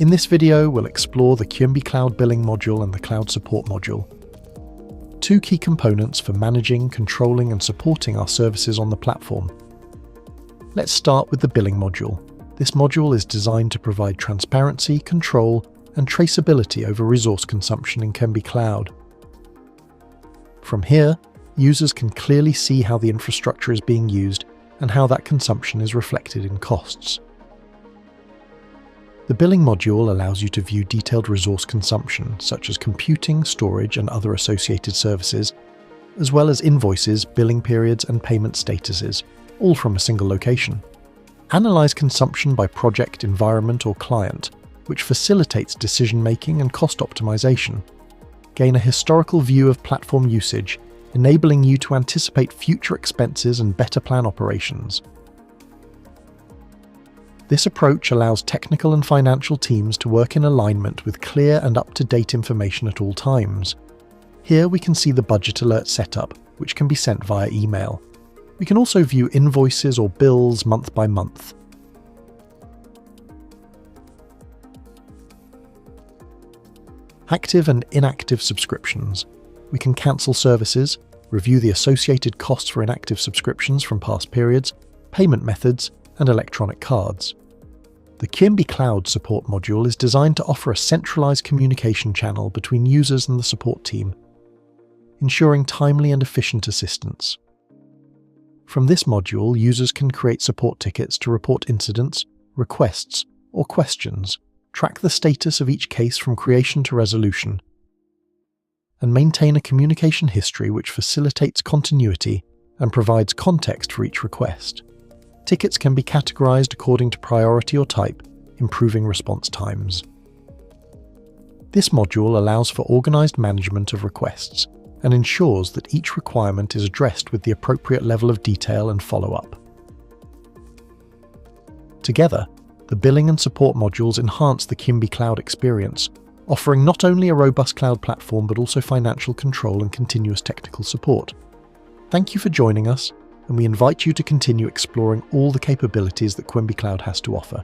In this video, we'll explore the Cuemby Cloud billing module and the cloud support module, two key components for managing, controlling, and supporting our services on the platform. Let's start with the billing module. This module is designed to provide transparency, control, and traceability over resource consumption in Cuemby Cloud. From here, users can clearly see how the infrastructure is being used and how that consumption is reflected in costs. The billing module allows you to view detailed resource consumption, such as computing, storage, and other associated services, as well as invoices, billing periods, and payment statuses, all from a single location. Analyze consumption by project, environment, or client, which facilitates decision-making and cost optimization. Gain a historical view of platform usage, enabling you to anticipate future expenses and better plan operations. This approach allows technical and financial teams to work in alignment with clear and up-to-date information at all times. Here we can see the budget alert setup, which can be sent via email. We can also view invoices or bills month by month. Active and inactive subscriptions. We can cancel services, review the associated costs for inactive subscriptions from past periods, payment methods, and electronic cards. The Cuemby Cloud support module is designed to offer a centralized communication channel between users and the support team, ensuring timely and efficient assistance. From this module, users can create support tickets to report incidents, requests, or questions, track the status of each case from creation to resolution, and maintain a communication history which facilitates continuity and provides context for each request. Tickets can be categorized according to priority or type, improving response times. This module allows for organized management of requests and ensures that each requirement is addressed with the appropriate level of detail and follow-up. Together, the billing and support modules enhance the Cuemby Cloud experience, offering not only a robust cloud platform but also financial control and continuous technical support. Thank you for joining us, and we invite you to continue exploring all the capabilities that Cuemby Cloud has to offer.